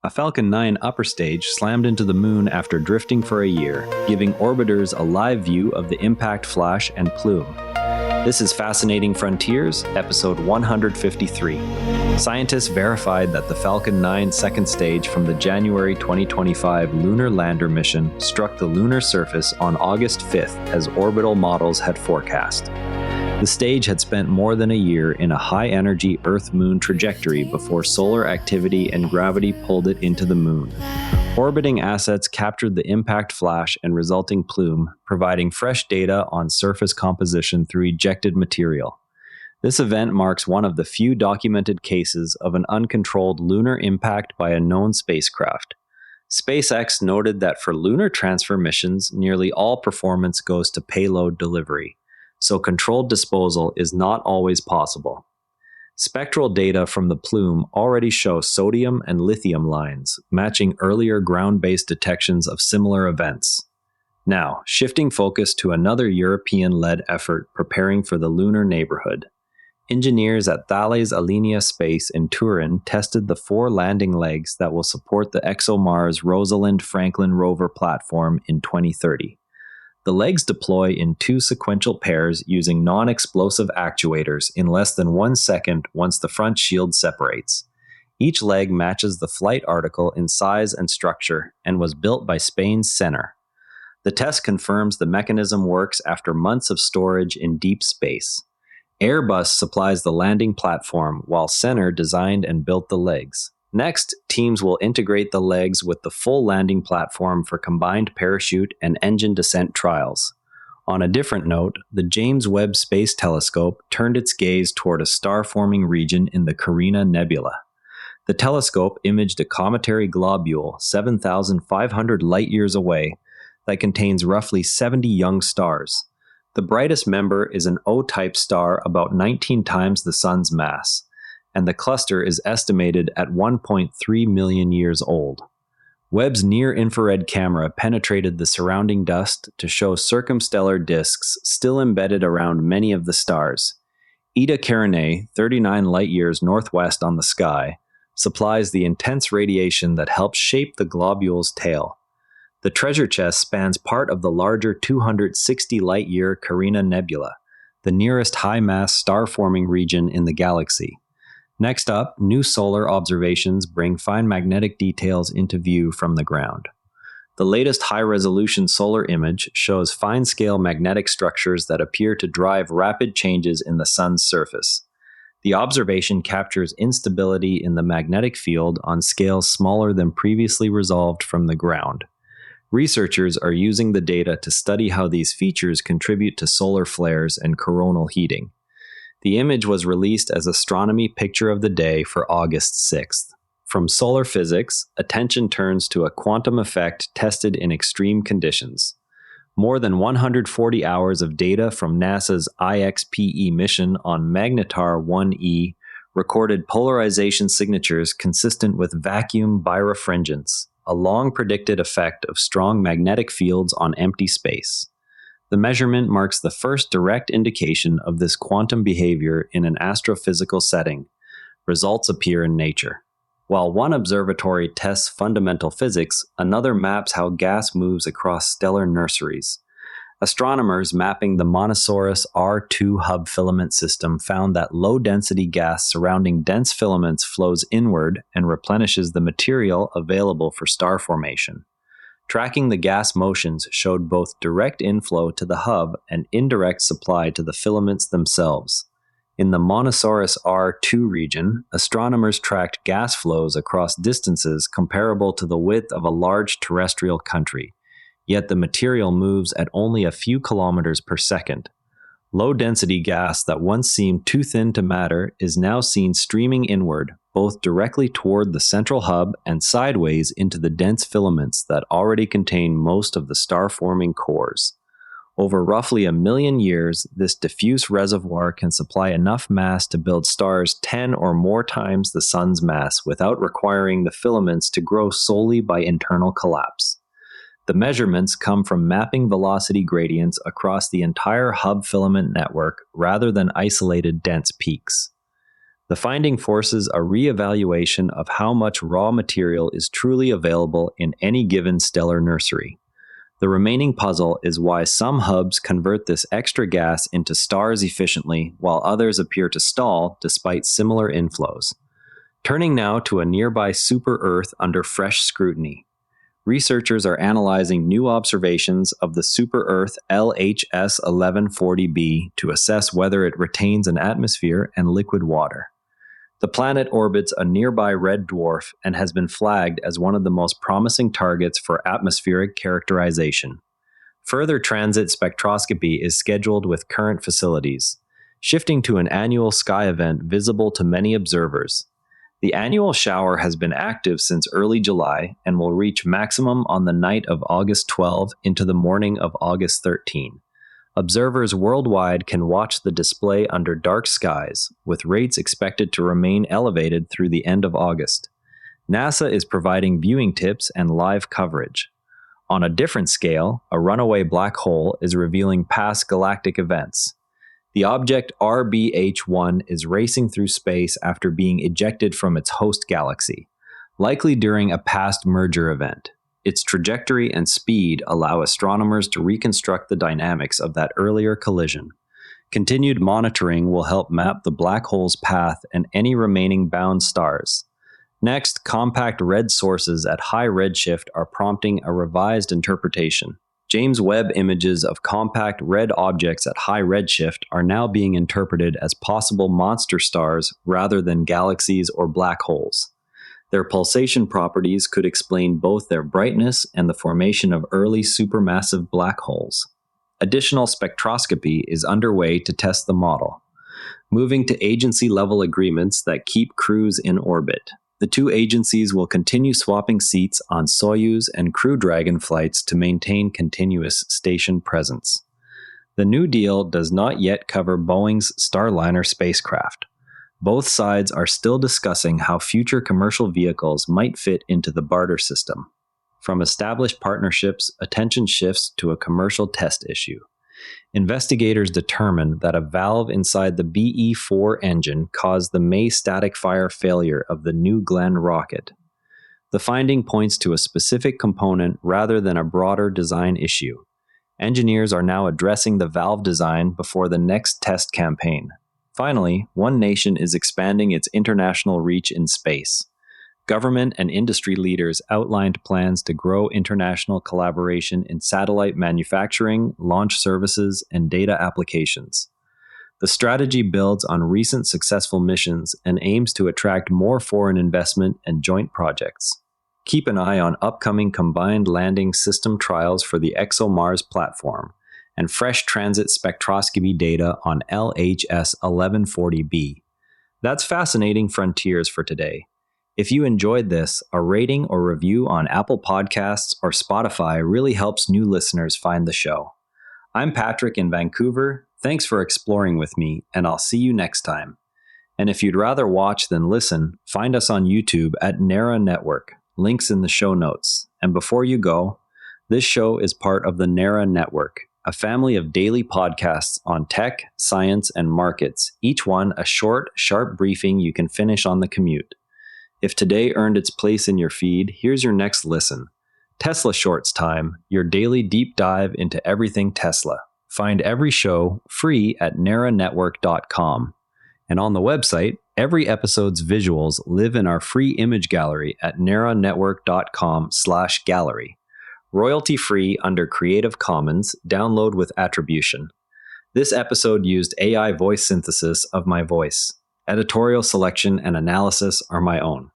A Falcon 9 upper stage slammed into the moon after drifting for a year, giving orbiters a live view of the impact flash and plume. This is Fascinating Frontiers, episode 153. Scientists verified that the Falcon 9 second stage from the January 2025 lunar lander mission struck the lunar surface on August 5th as orbital models had forecast. The stage had spent more than a year in a high-energy Earth-Moon trajectory before solar activity and gravity pulled it into the moon. Orbiting assets captured the impact flash and resulting plume, providing fresh data on surface composition through ejected material. This event marks one of the few documented cases of an uncontrolled lunar impact by a known spacecraft. SpaceX noted that for lunar transfer missions, nearly all performance goes to payload delivery, so controlled disposal is not always possible. Spectral data from the plume already show sodium and lithium lines, matching earlier ground-based detections of similar events. Now, shifting focus to another European-led effort preparing for the lunar neighborhood. Engineers at Thales Alenia Space in Turin tested the 4 landing legs that will support the ExoMars Rosalind Franklin rover platform in 2030. The legs deploy in 2 sequential pairs using non-explosive actuators in less than 1 second once the front shield separates. Each leg matches the flight article in size and structure and was built by Spain's Sener. The test confirms the mechanism works after months of storage in deep space. Airbus supplies the landing platform while Sener designed and built the legs. Next, teams will integrate the legs with the full landing platform for combined parachute and engine descent trials. On a different note, the James Webb Space Telescope turned its gaze toward a star-forming region in the Carina Nebula. The telescope imaged a cometary globule 7,500 light-years away that contains roughly 70 young stars. The brightest member is an O-type star about 19 times the Sun's mass, and the cluster is estimated at 1.3 million years old. Webb's near-infrared camera penetrated the surrounding dust to show circumstellar disks still embedded around many of the stars. Eta Carinae, 39 light-years northwest on the sky, supplies the intense radiation that helps shape the globule's tail. The treasure chest spans part of the larger 260 light-year Carina Nebula, the nearest high-mass star-forming region in the galaxy. Next up, new solar observations bring fine magnetic details into view from the ground. The latest high-resolution solar image shows fine-scale magnetic structures that appear to drive rapid changes in the Sun's surface. The observation captures instability in the magnetic field on scales smaller than previously resolved from the ground. Researchers are using the data to study how these features contribute to solar flares and coronal heating. The image was released as Astronomy Picture of the Day for August 6th. From solar physics, attention turns to a quantum effect tested in extreme conditions. More than 140 hours of data from NASA's IXPE mission on Magnetar 1E recorded polarization signatures consistent with vacuum birefringence, a long-predicted effect of strong magnetic fields on empty space. The measurement marks the first direct indication of this quantum behavior in an astrophysical setting. Results appear in Nature. While one observatory tests fundamental physics, another maps how gas moves across stellar nurseries. Astronomers mapping the Monosaurus R2 hub filament system found that low-density gas surrounding dense filaments flows inward and replenishes the material available for star formation. Tracking the gas motions showed both direct inflow to the hub and indirect supply to the filaments themselves. In the Monosaurus R2 region, astronomers tracked gas flows across distances comparable to the width of a large terrestrial country, yet the material moves at only a few kilometers per second. Low-density gas that once seemed too thin to matter is now seen streaming inward, both directly toward the central hub and sideways into the dense filaments that already contain most of the star-forming cores. Over roughly 1 million years, this diffuse reservoir can supply enough mass to build stars 10 or more times the Sun's mass without requiring the filaments to grow solely by internal collapse. The measurements come from mapping velocity gradients across the entire hub filament network rather than isolated dense peaks. The finding forces a re-evaluation of how much raw material is truly available in any given stellar nursery. The remaining puzzle is why some hubs convert this extra gas into stars efficiently, while others appear to stall despite similar inflows. Turning now to a nearby super-Earth under fresh scrutiny. Researchers are analyzing new observations of the super-Earth LHS 1140b to assess whether it retains an atmosphere and liquid water. The planet orbits a nearby red dwarf and has been flagged as one of the most promising targets for atmospheric characterization. Further transit spectroscopy is scheduled with current facilities, shifting to an annual sky event visible to many observers. The annual shower has been active since early July and will reach maximum on the night of August 12 into the morning of August 13. Observers worldwide can watch the display under dark skies, with rates expected to remain elevated through the end of August. NASA is providing viewing tips and live coverage. On a different scale, a runaway black hole is revealing past galactic events. The object RBH-1 is racing through space after being ejected from its host galaxy, likely during a past merger event. Its trajectory and speed allow astronomers to reconstruct the dynamics of that earlier collision. Continued monitoring will help map the black hole's path and any remaining bound stars. Next, compact red sources at high redshift are prompting a revised interpretation. James Webb images of compact red objects at high redshift are now being interpreted as possible monster stars rather than galaxies or black holes. Their pulsation properties could explain both their brightness and the formation of early supermassive black holes. Additional spectroscopy is underway to test the model, moving to agency-level agreements that keep crews in orbit. The two agencies will continue swapping seats on Soyuz and Crew Dragon flights to maintain continuous station presence. The new deal does not yet cover Boeing's Starliner spacecraft. Both sides are still discussing how future commercial vehicles might fit into the barter system. From established partnerships, attention shifts to a commercial test issue. Investigators determined that a valve inside the BE-4 engine caused the May static fire failure of the New Glenn rocket. The finding points to a specific component rather than a broader design issue. Engineers are now addressing the valve design before the next test campaign. Finally, one nation is expanding its international reach in space. Government and industry leaders outlined plans to grow international collaboration in satellite manufacturing, launch services, and data applications. The strategy builds on recent successful missions and aims to attract more foreign investment and joint projects. Keep an eye on upcoming combined landing system trials for the ExoMars platform and fresh transit spectroscopy data on LHS 1140b. That's fascinating frontiers for today. If you enjoyed this, a rating or review on Apple Podcasts or Spotify really helps new listeners find the show. I'm Patrick in Vancouver. Thanks for exploring with me, and I'll see you next time. And if you'd rather watch than listen, find us on YouTube at NERA Network. Links in the show notes. And before you go, this show is part of the NERA Network, a family of daily podcasts on tech, science, and markets, each one a short, sharp briefing you can finish on the commute. If today earned its place in your feed, here's your next listen. Tesla Shorts Time, your daily deep dive into everything Tesla. Find every show free at neranetwork.com. And on the website, every episode's visuals live in our free image gallery at neranetwork.com/gallery. Royalty-free under Creative Commons, download with attribution. This episode used AI voice synthesis of my voice. Editorial selection and analysis are my own.